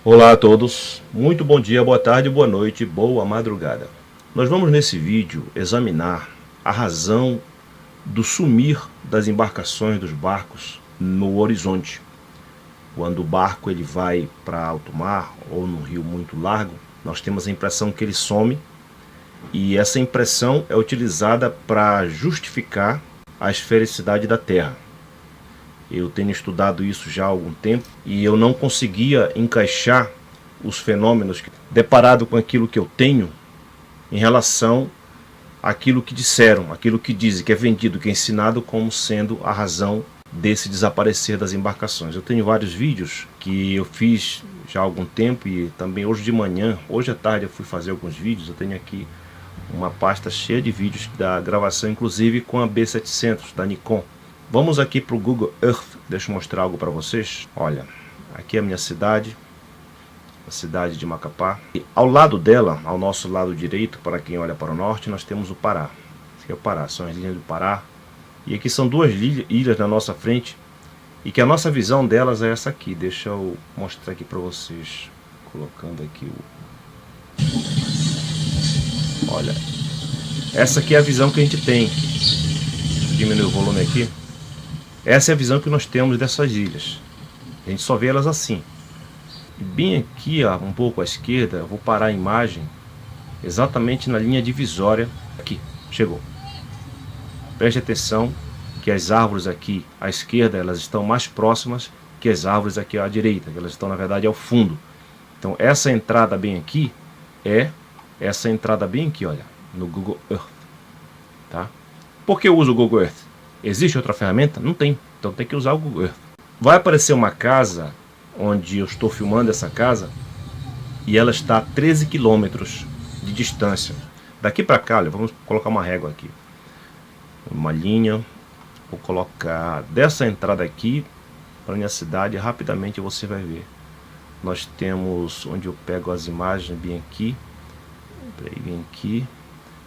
Olá a todos, muito bom dia, boa tarde, boa noite, boa madrugada. Nós vamos nesse vídeo examinar a razão do sumir das embarcações dos barcos no horizonte. Quando o barco ele vai para alto mar ou num rio muito largo, nós temos a impressão que ele some, e essa impressão é utilizada para justificar a esfericidade da Terra. Eu tenho estudado isso já há algum tempo e eu não conseguia encaixar os fenômenos deparado com aquilo que eu tenho em relação àquilo que disseram, aquilo que dizem, que é vendido, que é ensinado como sendo a razão desse desaparecer das embarcações. Eu tenho vários vídeos que eu fiz já há algum tempo e também hoje de manhã, hoje à tarde eu fui fazer alguns vídeos. Eu tenho aqui uma pasta cheia de vídeos da gravação, inclusive com a B700 da Nikon. Vamos aqui para o Google Earth, deixa eu mostrar algo para vocês. Olha, aqui é a minha cidade, a cidade de Macapá. E ao lado dela, ao nosso lado direito, para quem olha para o norte, nós temos o Pará. Aqui é o Pará, são as linhas do Pará. E aqui são duas ilhas na nossa frente, e que a nossa visão delas é essa aqui. Deixa eu mostrar aqui para vocês, colocando aqui o... Olha, essa aqui é a visão que a gente tem. Deixa eu diminuir o volume aqui. Essa é a visão que nós temos dessas ilhas. A gente só vê elas assim. E bem aqui, ó, um pouco à esquerda, eu vou parar a imagem exatamente na linha divisória. Aqui, chegou. Preste atenção que as árvores aqui à esquerda, elas estão mais próximas que as árvores aqui à direita, que elas estão na verdade ao fundo. Então essa entrada bem aqui é essa entrada bem aqui, olha, no Google Earth. Tá? Por que eu uso o Google Earth? Existe outra ferramenta? Não tem. Então tem que usar o Google Earth. Vai aparecer uma casa onde eu estou filmando essa casa e ela está a 13 quilômetros de distância. Daqui para cá, olha, vamos colocar uma régua aqui. Uma linha. Vou colocar dessa entrada aqui para a minha cidade. Rapidamente você vai ver. Nós temos onde eu pego as imagens bem aqui. Bem aqui.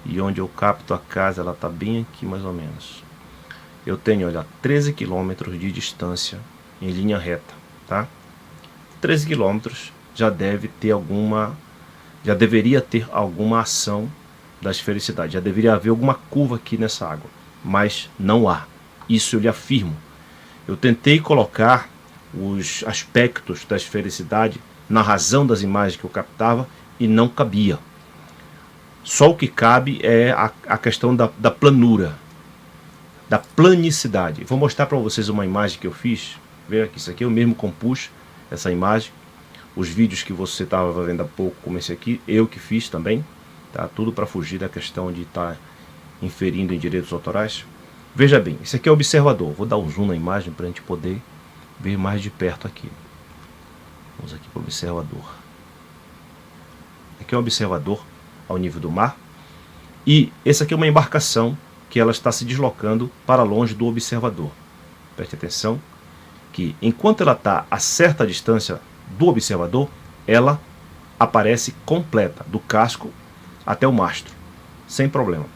E onde eu capto a casa, ela está bem aqui mais ou menos. Eu tenho, olha, 13 quilômetros de distância em linha reta, tá? 13 quilômetros já deve ter alguma, já deveria ter alguma ação da esfericidade, já deveria haver alguma curva aqui nessa água, mas não há. Isso eu lhe afirmo. Eu tentei colocar os aspectos da esfericidade na razão das imagens que eu captava e não cabia. Só o que cabe é a questão da planura, da planicidade. Vou mostrar para vocês uma imagem que eu fiz. Veja aqui, isso aqui eu mesmo compus essa imagem. Os vídeos que você estava vendo há pouco, como esse aqui, eu que fiz também. Tá? Tudo para fugir da questão de estar inferindo em direitos autorais. Veja bem, esse aqui é o observador. Vou dar um zoom na imagem para a gente poder ver mais de perto aqui. Vamos aqui para o observador. Aqui é um observador ao nível do mar. E esse aqui é uma embarcação que ela está se deslocando para longe do observador. Preste atenção que enquanto ela está a certa distância do observador, ela aparece completa, do casco até o mastro, sem problema.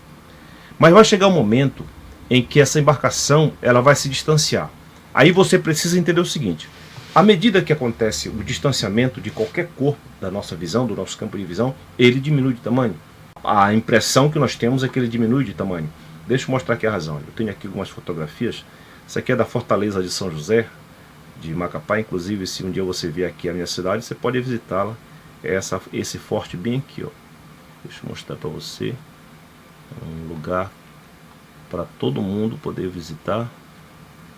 Mas vai chegar um momento em que essa embarcação ela vai se distanciar. Aí você precisa entender o seguinte: à medida que acontece o distanciamento de qualquer corpo da nossa visão, do nosso campo de visão, ele diminui de tamanho. A impressão que nós temos é que ele diminui de tamanho. Deixa eu mostrar aqui a razão. Eu tenho aqui algumas fotografias. Isso aqui é da Fortaleza de São José, de Macapá. Inclusive, se um dia você vier aqui à minha cidade, você pode visitá-la. Esse forte bem aqui, ó. Deixa eu mostrar para você. É um lugar para todo mundo poder visitar.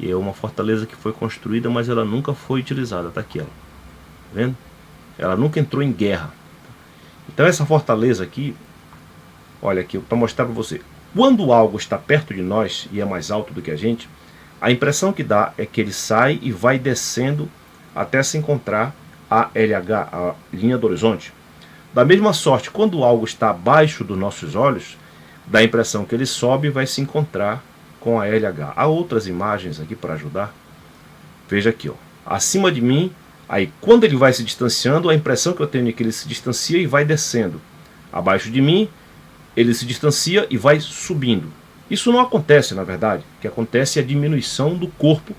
E é uma fortaleza que foi construída, mas ela nunca foi utilizada. Está aqui, ó. Tá vendo? Ela nunca entrou em guerra. Então essa fortaleza aqui, olha aqui, para mostrar para você. Quando algo está perto de nós e é mais alto do que a gente, a impressão que dá é que ele sai e vai descendo até se encontrar a LH, a linha do horizonte. Da mesma sorte, quando algo está abaixo dos nossos olhos, dá a impressão que ele sobe e vai se encontrar com a LH. Há outras imagens aqui para ajudar. Veja aqui, ó. Acima de mim, aí quando ele vai se distanciando, a impressão que eu tenho é que ele se distancia e vai descendo. Abaixo de mim, ele se distancia e vai subindo. Isso não acontece, na verdade. O que acontece é a diminuição do corpo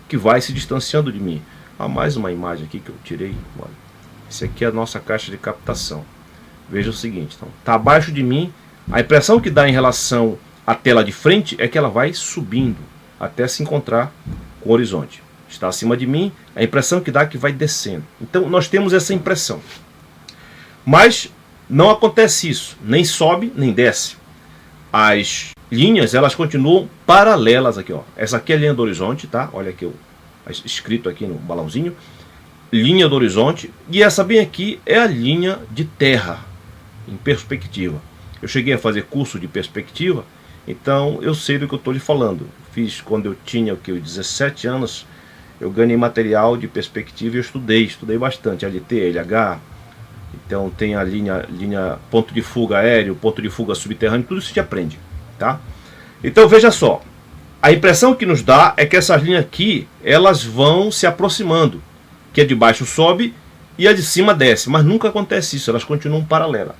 que vai se distanciando de mim. Há mais uma imagem aqui que eu tirei. Olha. Esse aqui é a nossa caixa de captação. Veja o seguinte, então, está abaixo de mim. A impressão que dá em relação à tela de frente é que ela vai subindo até se encontrar com o horizonte. Está acima de mim, a impressão que dá é que vai descendo. Então nós temos essa impressão. Mas não acontece isso, nem sobe nem desce. As linhas, elas continuam paralelas aqui, ó. Essa aqui é a linha do horizonte, tá? Olha aqui o escrito aqui no balãozinho. Linha do horizonte. E essa bem aqui é a linha de terra, em perspectiva. Eu cheguei a fazer curso de perspectiva, então eu sei do que eu estou lhe falando. Fiz quando eu tinha 17 anos, eu ganhei material de perspectiva e eu estudei bastante, LT, LH. Então tem a linha ponto de fuga aéreo, ponto de fuga subterrâneo, tudo isso se aprende, tá? Então veja só, a impressão que nos dá é que essas linhas aqui, elas vão se aproximando, que a de baixo sobe e a de cima desce, mas nunca acontece isso, elas continuam paralelas.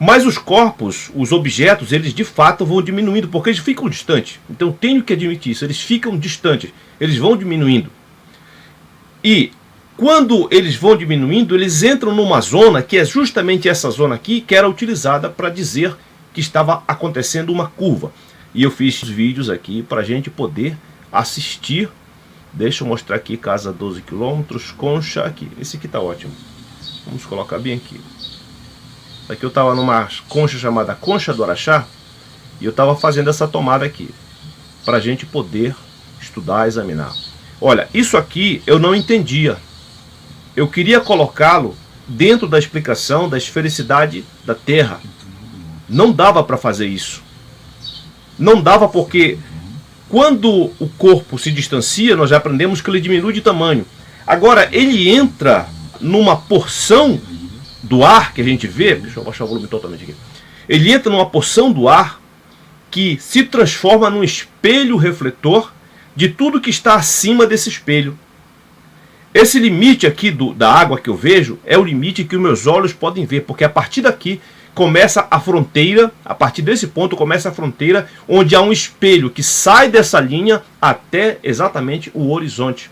Mas os corpos, os objetos, eles de fato vão diminuindo, porque eles ficam distantes. Então tenho que admitir isso, eles ficam distantes, eles vão diminuindo. E quando eles vão diminuindo, eles entram numa zona que é justamente essa zona aqui, que era utilizada para dizer que estava acontecendo uma curva. E eu fiz vídeos aqui para a gente poder assistir. Deixa eu mostrar aqui, casa 12 km, concha aqui. Esse aqui está ótimo. Vamos colocar bem aqui. Aqui eu estava numa concha chamada Concha do Araxá, e eu estava fazendo essa tomada aqui, para a gente poder estudar, examinar. Olha, isso aqui eu não entendia. Eu queria colocá-lo dentro da explicação da esfericidade da Terra. Não dava para fazer isso. Não dava porque quando o corpo se distancia, nós já aprendemos que ele diminui de tamanho. Agora, ele entra numa porção do ar que a gente vê, deixa eu baixar o volume totalmente aqui. Ele entra numa porção do ar que se transforma num espelho refletor de tudo que está acima desse espelho. Esse limite aqui da água que eu vejo é o limite que os meus olhos podem ver, porque a partir daqui começa a fronteira, a partir desse ponto começa a fronteira, onde há um espelho que sai dessa linha até exatamente o horizonte,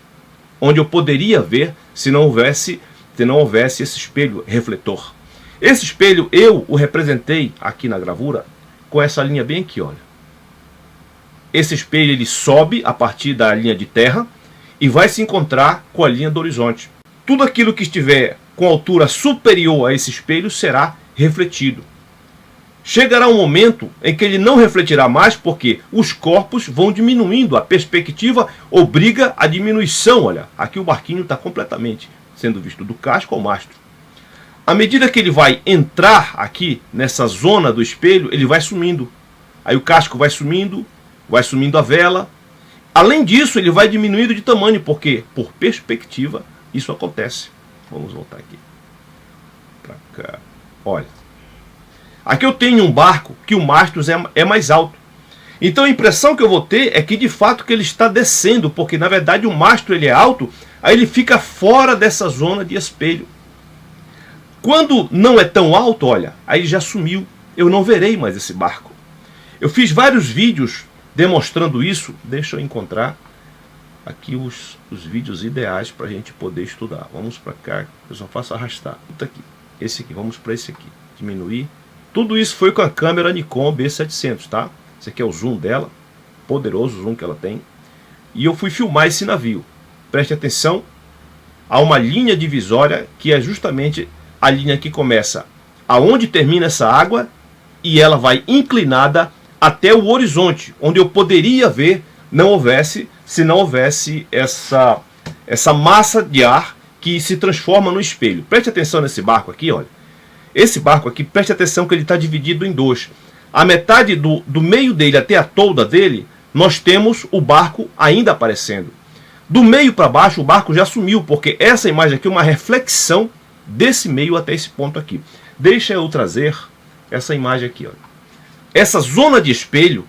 onde eu poderia ver se não houvesse esse espelho refletor. Esse espelho eu o representei aqui na gravura com essa linha bem aqui, olha. Esse espelho ele sobe a partir da linha de terra e vai se encontrar com a linha do horizonte. Tudo aquilo que estiver com altura superior a esse espelho será refletido. Chegará um momento em que ele não refletirá mais, porque os corpos vão diminuindo, a perspectiva obriga a diminuição. Olha, aqui o barquinho está completamente sendo visto do casco ao mastro. À medida que ele vai entrar aqui nessa zona do espelho, ele vai sumindo. Aí o casco vai sumindo a vela. Além disso, ele vai diminuindo de tamanho, porque por perspectiva isso acontece. Vamos voltar aqui para cá. Olha, aqui eu tenho um barco que o mastro é mais alto. Então a impressão que eu vou ter é que de fato que ele está descendo, porque na verdade o mastro ele é alto, aí ele fica fora dessa zona de espelho. Quando não é tão alto, olha, aí ele já sumiu. Eu não verei mais esse barco. Eu fiz vários vídeos demonstrando isso. Deixa eu encontrar aqui os vídeos ideais para a gente poder estudar. Vamos para cá, eu só faço arrastar. Aqui. Esse aqui, vamos para esse aqui. Diminuir. Tudo isso foi com a câmera Nikon B700, tá? Esse aqui é o zoom dela, poderoso zoom que ela tem. E eu fui filmar esse navio. Preste atenção, há uma linha divisória que é justamente a linha que começa aonde termina essa água e ela vai inclinada até o horizonte, onde eu poderia ver, se não houvesse essa massa de ar que se transforma no espelho. Preste atenção nesse barco aqui, olha. Esse barco aqui, preste atenção que ele está dividido em dois. A metade do meio dele até a tolda dele, nós temos o barco ainda aparecendo. Do meio para baixo, o barco já sumiu, porque essa imagem aqui é uma reflexão desse meio até esse ponto aqui. Deixa eu trazer essa imagem aqui, olha. Essa zona de espelho,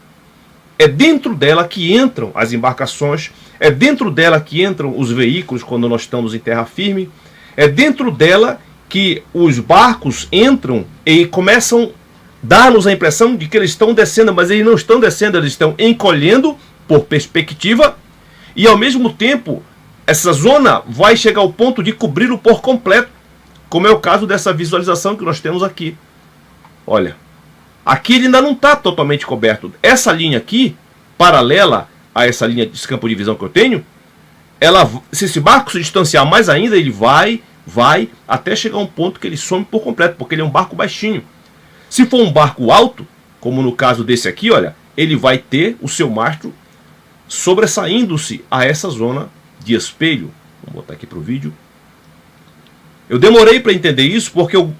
é dentro dela que entram as embarcações, é dentro dela que entram os veículos quando nós estamos em terra firme, é dentro dela que os barcos entram e começam a dar-nos a impressão de que eles estão descendo, mas eles não estão descendo, eles estão encolhendo por perspectiva, e ao mesmo tempo essa zona vai chegar ao ponto de cobri-lo por completo, como é o caso dessa visualização que nós temos aqui. Olha, aqui ele ainda não está totalmente coberto. Essa linha aqui, paralela a essa linha de campo de visão que eu tenho, se esse barco se distanciar mais ainda, ele vai até chegar a um ponto que ele some por completo, porque ele é um barco baixinho. Se for um barco alto, como no caso desse aqui, olha, ele vai ter o seu mastro sobressaindo-se a essa zona de espelho. Vou botar aqui para o vídeo. Eu demorei para entender isso porque eu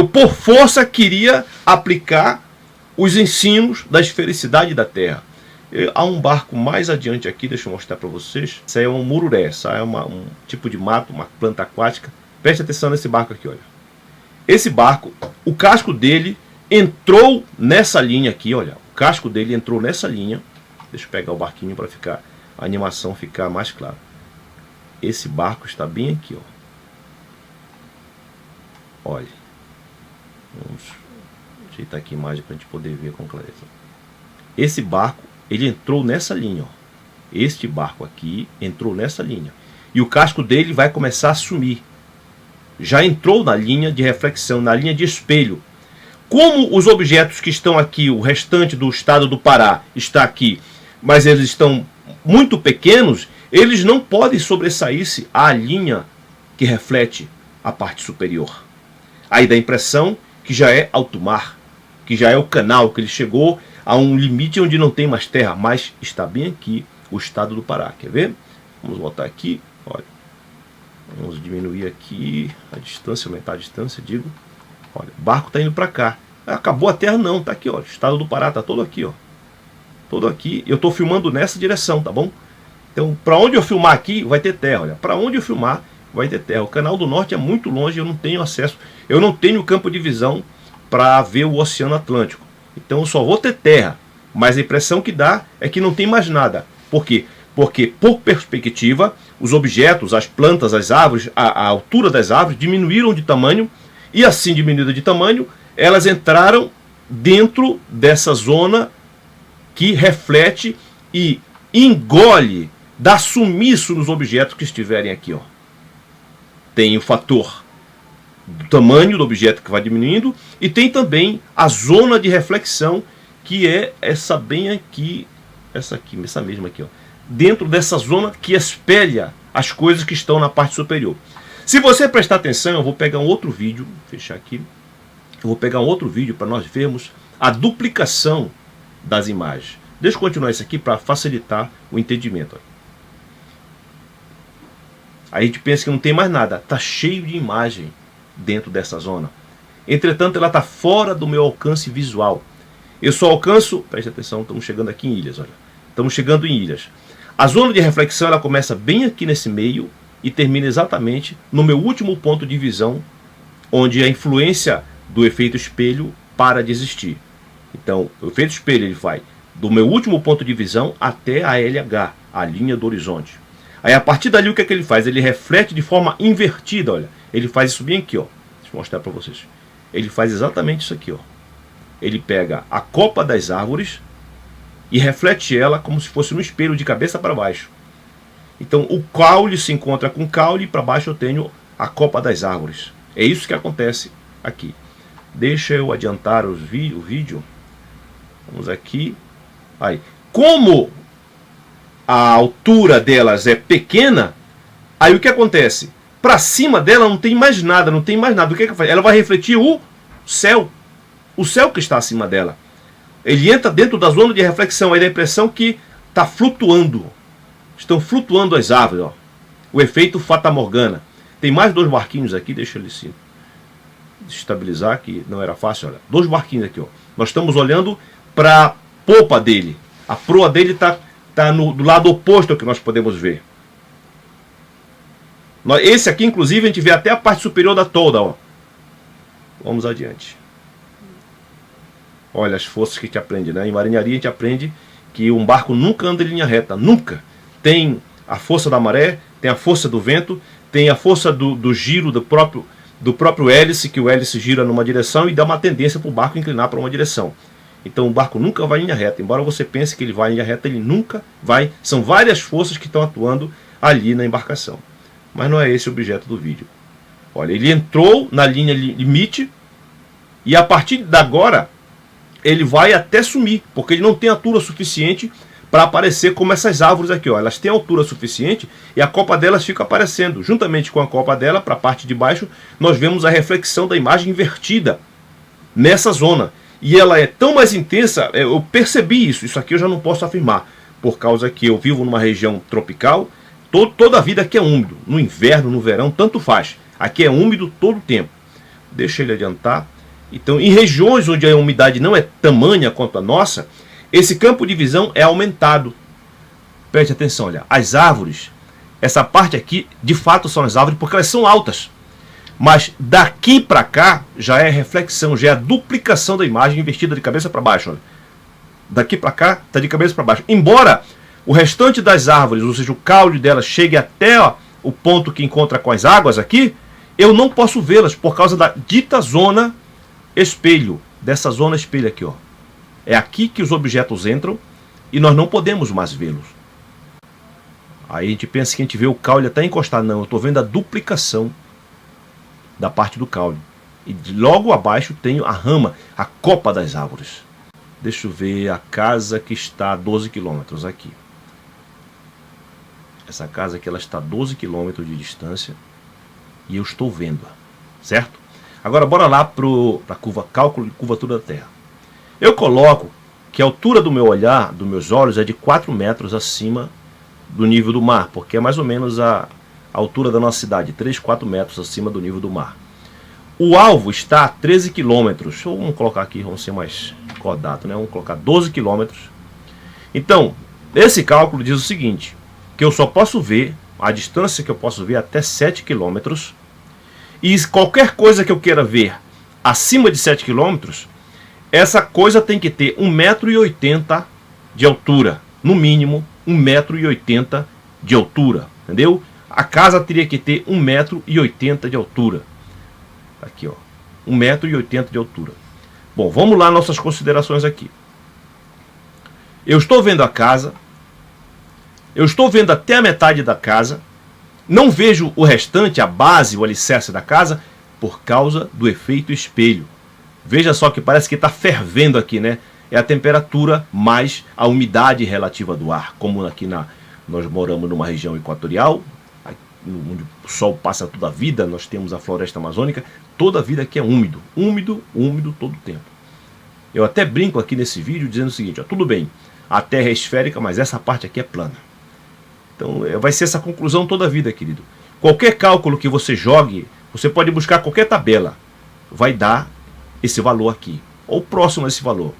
por força queria aplicar os ensinos da esfericidade da Terra. Há um barco mais adiante aqui, deixa eu mostrar para vocês. Isso aí é um mururé, isso aí é um tipo de mato, uma planta aquática. Preste atenção nesse barco aqui, olha. Esse barco, o casco dele entrou nessa linha aqui, olha. O casco dele entrou nessa linha. Deixa eu pegar o barquinho para a animação ficar mais clara. Esse barco está bem aqui, ó. Olha. Vamos ajeitar aqui a imagem para a gente poder ver com clareza. Esse barco, ele entrou nessa linha, ó. Este barco aqui entrou nessa linha. E o casco dele vai começar a sumir. Já entrou na linha de reflexão, na linha de espelho. Como os objetos que estão aqui, o restante do estado do Pará está aqui, mas eles estão muito pequenos, eles não podem sobressair-se à linha que reflete a parte superior. Aí dá a impressão que já é alto mar, que já é o canal, que ele chegou a um limite onde não tem mais terra, mas está bem aqui o estado do Pará. Quer ver? Vamos voltar aqui, olha. Vamos diminuir aqui a distância, aumentar a distância, digo. Olha, o barco está indo para cá. Acabou a terra? Não, está aqui, ó. O estado do Pará está todo aqui, ó. Todo aqui. Eu estou filmando nessa direção, tá bom? Então, para onde eu filmar aqui, vai ter terra, olha. Para onde eu filmar, vai ter terra. O Canal do Norte é muito longe, eu não tenho acesso. Eu não tenho campo de visão para ver o Oceano Atlântico. Então, eu só vou ter terra. Mas a impressão que dá é que não tem mais nada. Por quê? Porque, por perspectiva, os objetos, as plantas, as árvores, a altura das árvores diminuíram de tamanho. E assim, diminuída de tamanho, elas entraram dentro dessa zona que reflete e engole, dá sumiço nos objetos que estiverem aqui, ó. Tem o fator do tamanho do objeto que vai diminuindo e tem também a zona de reflexão, que é essa bem aqui, essa mesma aqui, ó. Dentro dessa zona que espelha as coisas que estão na parte superior. Se você prestar atenção, eu vou pegar um outro vídeo, vou fechar aqui. Eu vou pegar um outro vídeo para nós vermos a duplicação das imagens. Deixa eu continuar isso aqui para facilitar o entendimento. Aí a gente pensa que não tem mais nada. Está cheio de imagem dentro dessa zona. Entretanto, ela está fora do meu alcance visual. Eu só alcanço... Preste atenção, estamos chegando aqui em ilhas. Olha. Estamos chegando em ilhas. A zona de reflexão ela começa bem aqui nesse meio e termina exatamente no meu último ponto de visão, onde a influência do efeito espelho para de existir. Então, o efeito espelho ele vai do meu último ponto de visão até a LH, a linha do horizonte. Aí, a partir dali, o que é que ele faz? Ele reflete de forma invertida, olha. Ele faz isso bem aqui, ó. Deixa eu mostrar para vocês. Ele faz exatamente isso aqui, ó. Ele pega a copa das árvores e reflete ela como se fosse um espelho de cabeça para baixo. Então, o caule se encontra com o caule e para baixo eu tenho a copa das árvores. É isso que acontece aqui. Deixa eu adiantar o vídeo. Vamos aqui. Aí. Como a altura delas é pequena, aí o que acontece? Para cima dela não tem mais nada, não tem mais nada. O que faz? Ela vai refletir o céu. O céu que está acima dela. Ele entra dentro da zona de reflexão. Aí dá a impressão que está flutuando. Estão flutuando as árvores, ó. O efeito Fata Morgana. Tem mais dois barquinhos aqui, deixa ele se estabilizar, que não era fácil, olha. Dois barquinhos aqui, ó. Nós estamos olhando para a popa dele. A proa dele está do lado oposto ao que nós podemos ver. Esse aqui, inclusive, a gente vê até a parte superior da tolda, ó. Vamos adiante. Olha as forças que a gente aprende, né? Em marinharia a gente aprende que um barco nunca anda em linha reta, nunca. Tem a força da maré, tem a força do vento, tem a força do giro do próprio hélice, que o hélice gira numa direção e dá uma tendência para o barco inclinar para uma direção. Então o barco nunca vai em linha reta. Embora você pense que ele vai em linha reta, ele nunca vai. São várias forças que estão atuando ali na embarcação. Mas não é esse o objeto do vídeo. Olha, ele entrou na linha limite e a partir de agora ele vai até sumir, porque ele não tem altura suficiente para aparecer como essas árvores aqui, ó. Elas têm altura suficiente e a copa delas fica aparecendo. Juntamente com a copa dela, para a parte de baixo, nós vemos a reflexão da imagem invertida nessa zona. E ela é tão mais intensa, eu percebi isso. Isso aqui eu já não posso afirmar, por causa que eu vivo numa região tropical. Toda a vida aqui é úmido. No inverno, no verão, tanto faz. Aqui é úmido todo o tempo. Deixa ele adiantar. Então, em regiões onde a umidade não é tamanha quanto a nossa, esse campo de visão é aumentado. Preste atenção, olha. As árvores, essa parte aqui, de fato são as árvores, porque elas são altas. Mas daqui para cá já é reflexão, já é a duplicação da imagem invertida de cabeça para baixo. Olha. Daqui para cá está de cabeça para baixo. Embora o restante das árvores, ou seja, o caule delas, chegue até o ponto que encontra com as águas aqui, eu não posso vê-las por causa da dita zona espelho, dessa zona espelho aqui, ó. É aqui que os objetos entram e nós não podemos mais vê-los. Aí a gente pensa que a gente vê o caule até encostar. Não, eu estou vendo a duplicação da parte do caule. E logo abaixo tenho a rama, a copa das árvores. Deixa eu ver a casa que está a 12 quilômetros aqui. Essa casa aqui ela está a 12 quilômetros de distância e eu estou vendo-a, certo? Agora bora lá para cálculo de curvatura da Terra. Eu coloco que a altura do meu olhar, dos meus olhos, é de 4 metros acima do nível do mar, porque é mais ou menos a altura da nossa cidade, 3, 4 metros acima do nível do mar. O alvo está a 13 quilômetros. Vamos colocar aqui, vamos ser mais cordato, né? Vamos colocar 12 quilômetros. Então, esse cálculo diz o seguinte, que eu só posso ver, a distância que eu posso ver até 7 quilômetros, e qualquer coisa que eu queira ver acima de 7 quilômetros, essa coisa tem que ter 1,80 m de altura, no mínimo 1,80 m de altura, entendeu? A casa teria que ter 1,80 m de altura. Aqui, ó, 1,80 m de altura. Bom, vamos lá nossas considerações aqui. Eu estou vendo a casa, eu estou vendo até a metade da casa, não vejo o restante, a base, o alicerce da casa, por causa do efeito espelho. Veja só que parece que está fervendo aqui, né? É a temperatura mais a umidade relativa do ar. Como aqui nós moramos numa região equatorial, onde o sol passa toda a vida, nós temos a floresta amazônica, toda a vida aqui é úmido, úmido, úmido todo o tempo. Eu até brinco aqui nesse vídeo dizendo o seguinte, ó, tudo bem, a Terra é esférica, mas essa parte aqui é plana. Então vai ser essa conclusão toda a vida, querido. Qualquer cálculo que você jogue, você pode buscar qualquer tabela, vai dar esse valor aqui, ou próximo a esse valor.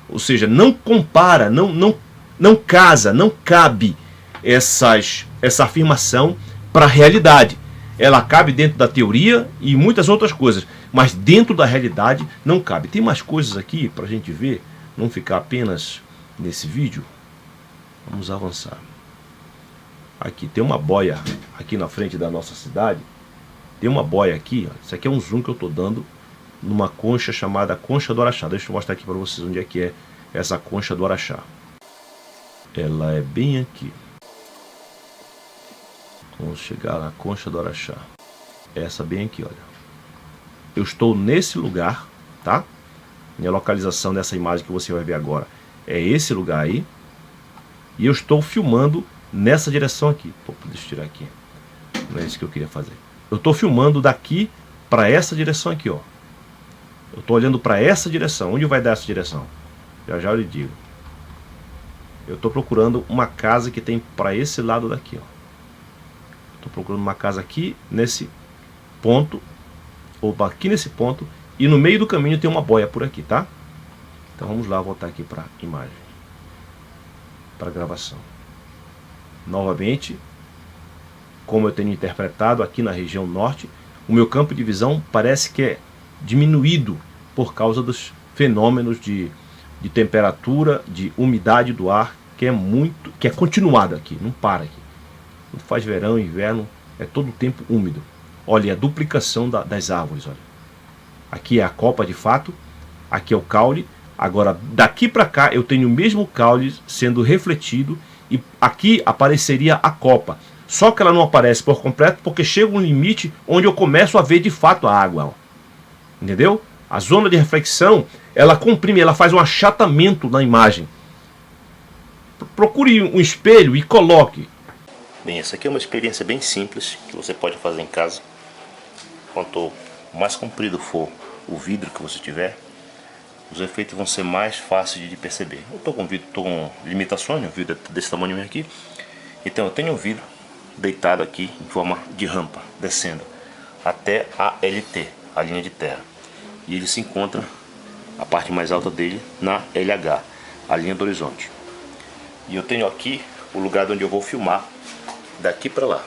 Ou seja, não compara, não casa, não cabe essa afirmação para a realidade. Ela cabe dentro da teoria e muitas outras coisas, mas dentro da realidade não cabe. Tem mais coisas aqui para a gente ver, não ficar apenas nesse vídeo. Vamos avançar. Aqui tem uma boia aqui na frente da nossa cidade. Tem uma boia aqui, ó. Isso aqui é um zoom que eu estou dando numa concha chamada Concha do Araxá. Deixa eu mostrar aqui para vocês onde é que é essa Concha do Araxá. Ela é bem aqui. Vamos chegar na Concha do Araxá. Essa bem aqui, olha. Eu estou nesse lugar, tá? Minha localização dessa imagem que você vai ver agora é esse lugar aí. E eu estou filmando nessa direção aqui. Pô, deixa eu tirar aqui. Não é isso que eu queria fazer. Eu estou filmando daqui para essa direção aqui, ó. Eu estou olhando para essa direção. Onde vai dar essa direção? Já já eu lhe digo. Eu estou procurando uma casa que tem para esse lado daqui, ó. Estou procurando uma casa aqui nesse ponto, ou aqui nesse ponto, e no meio do caminho tem uma boia por aqui, tá? Então vamos lá, voltar aqui para a imagem, para a gravação. Novamente, como eu tenho interpretado aqui na região norte, o meu campo de visão parece que é diminuído por causa dos fenômenos de temperatura, de umidade do ar, que é continuado aqui, não para aqui. Não faz verão, inverno, é todo o tempo úmido. Olha, a duplicação das árvores, olha. Aqui é a copa de fato, aqui é o caule. Agora, daqui para cá, eu tenho o mesmo caule sendo refletido e aqui apareceria a copa. Só que ela não aparece por completo porque chega um limite onde eu começo a ver de fato a água. Ó. Entendeu? A zona de reflexão, ela comprime, ela faz um achatamento na imagem. Procure um espelho e coloque. Bem, essa aqui é uma experiência bem simples que você pode fazer em casa. Quanto mais comprido for o vidro que você tiver, os efeitos vão ser mais fáceis de perceber. Eu estou com limitações, o vidro é desse tamanho aqui. Então eu tenho um vidro deitado aqui em forma de rampa, descendo até a LT, a linha de terra. E ele se encontra, a parte mais alta dele, na LH, a linha do horizonte. E eu tenho aqui o lugar onde eu vou filmar, daqui para lá.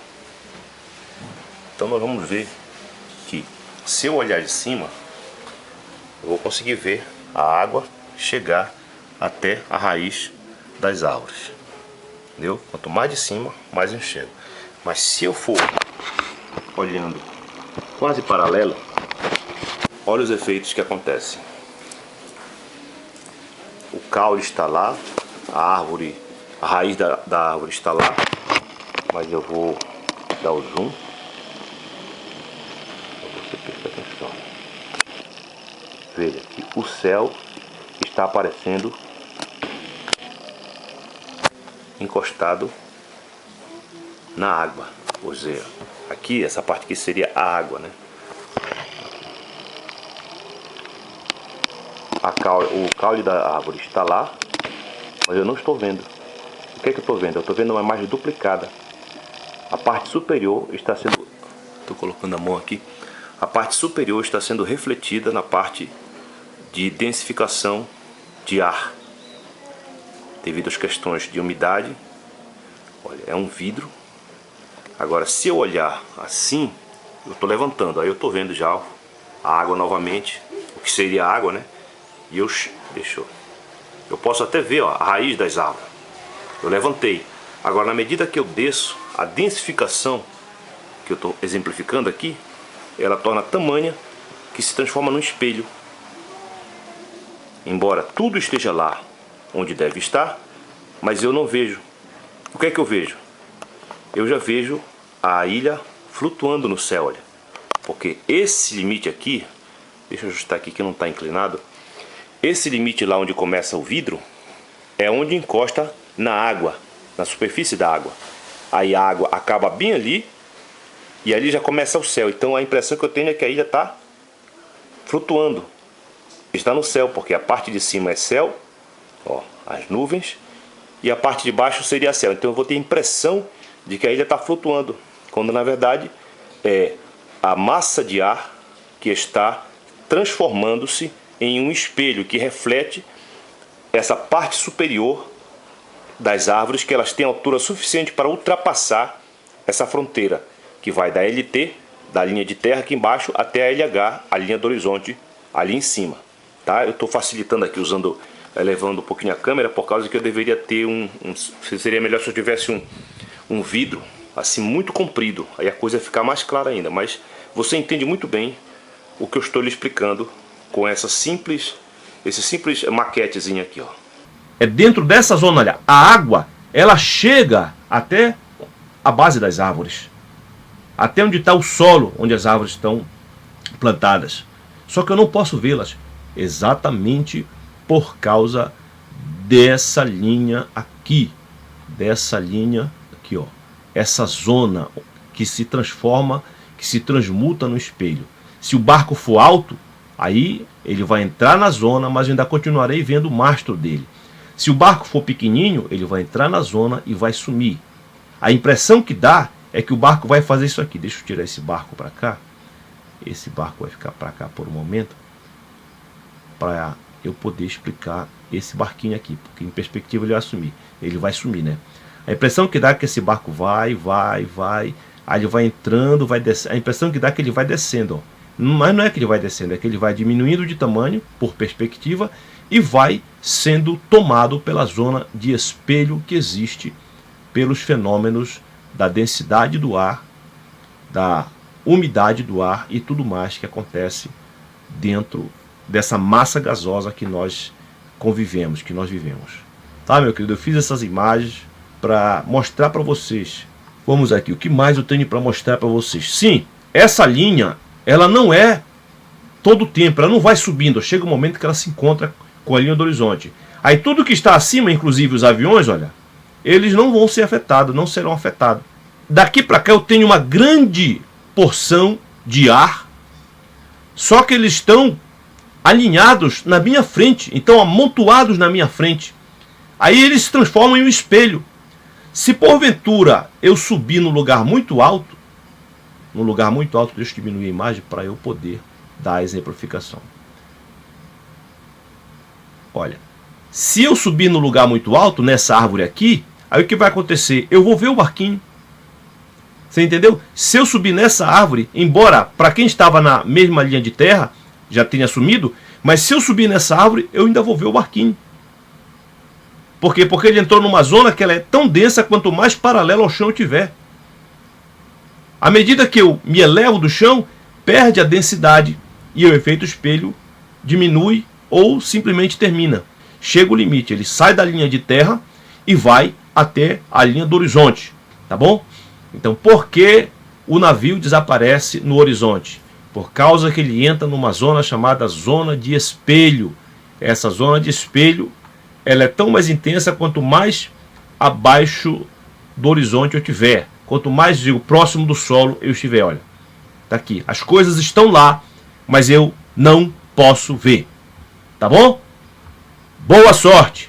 Então nós vamos ver que, se eu olhar de cima, eu vou conseguir ver a água chegar até a raiz das árvores. Entendeu? Quanto mais de cima, mais eu enxergo. Mas se eu for olhando quase paralelo, olha os efeitos que acontecem. O caule está lá, a raiz da árvore está lá, mas eu vou dar o zoom para você prestar atenção. Veja que o céu está aparecendo encostado na água, ou seja, aqui essa parte aqui seria a água, né? O caule da árvore está lá, mas eu não estou vendo. O que é que eu estou vendo? Eu estou vendo uma imagem duplicada. A parte superior está sendo... Estou colocando a mão aqui. A parte superior está sendo refletida na parte de densificação de ar, devido às questões de umidade. Olha, é um vidro. Agora, se eu olhar assim, eu estou levantando, aí eu estou vendo já a água novamente, o que seria a água, né? E eu posso até ver, ó, a raiz das árvores. Eu levantei. Agora, na medida que eu desço, a densificação que eu estou exemplificando aqui, ela torna tamanha que se transforma num espelho. Embora tudo esteja lá onde deve estar, mas eu não vejo. O que é que eu vejo? Eu já vejo a ilha flutuando no céu, olha. Porque esse limite aqui, deixa eu ajustar aqui que não está inclinado. Esse limite lá onde começa o vidro é onde encosta na água, na superfície da água. Aí a água acaba bem ali e ali já começa o céu. Então a impressão que eu tenho é que a ilha está flutuando. Está no céu, porque a parte de cima é céu, ó, as nuvens, e a parte de baixo seria céu. Então eu vou ter a impressão de que a ilha está flutuando, quando na verdade é a massa de ar que está transformando-se em um espelho que reflete essa parte superior das árvores, que elas têm altura suficiente para ultrapassar essa fronteira, que vai da LT, da linha de terra aqui embaixo, até a LH, a linha do horizonte, ali em cima. Tá? Eu estou facilitando aqui, elevando um pouquinho a câmera, por causa que eu deveria ter seria melhor se eu tivesse um vidro assim muito comprido, aí a coisa ia ficar mais clara ainda. Mas você entende muito bem o que eu estou lhe explicando com esse simples maquetezinho aqui, ó. É dentro dessa zona, olha, a água, ela chega até a base das árvores, até onde está o solo, onde as árvores estão plantadas. Só que eu não posso vê-las exatamente por causa dessa linha aqui, ó, essa zona que se transforma, que se transmuta no espelho. Se o barco for alto, aí ele vai entrar na zona, mas eu ainda continuarei vendo o mastro dele. Se o barco for pequenininho, ele vai entrar na zona e vai sumir. A impressão que dá é que o barco vai fazer isso aqui. Deixa eu tirar esse barco para cá. Esse barco vai ficar para cá por um momento, para eu poder explicar esse barquinho aqui, porque em perspectiva ele vai sumir. Ele vai sumir, né? A impressão que dá é que esse barco vai, aí ele vai entrando, vai descendo. A impressão que dá é que ele vai descendo, ó. Mas não é que ele vai descendo, é que ele vai diminuindo de tamanho por perspectiva e vai sendo tomado pela zona de espelho que existe pelos fenômenos da densidade do ar, da umidade do ar e tudo mais que acontece dentro dessa massa gasosa que nós convivemos, que nós vivemos. Tá, meu querido? Eu fiz essas imagens para mostrar para vocês Vamos aqui, o que mais eu tenho para mostrar para vocês? Sim, essa linha, ela não é todo o tempo, ela não vai subindo. Chega um momento que ela se encontra com a linha do horizonte. Aí tudo que está acima, inclusive os aviões, olha, eles não vão ser afetados, não serão afetados. Daqui para cá eu tenho uma grande porção de ar, só que eles estão alinhados na minha frente, então amontoados na minha frente. Aí eles se transformam em um espelho. Se porventura eu subir num lugar muito alto, deixa eu diminuir a imagem para eu poder dar a exemplificação. Olha, se eu subir num lugar muito alto, nessa árvore aqui, aí o que vai acontecer? Eu vou ver o barquinho. Você entendeu? Se eu subir nessa árvore, embora para quem estava na mesma linha de terra já tenha sumido, mas se eu subir nessa árvore, eu ainda vou ver o barquinho. Por quê? Porque ele entrou numa zona que ela é tão densa quanto mais paralelo ao chão eu tiver. À medida que eu me elevo do chão, perde a densidade e o efeito espelho diminui ou simplesmente termina. Chega o limite, ele sai da linha de terra e vai até a linha do horizonte, tá bom? Então, por que o navio desaparece no horizonte? Por causa que ele entra numa zona chamada zona de espelho. Essa zona de espelho, ela é tão mais intensa quanto mais abaixo do horizonte eu tiver. Quanto mais, digo, próximo do solo eu estiver. Olha, tá aqui. As coisas estão lá, mas eu não posso ver. Tá bom? Boa sorte!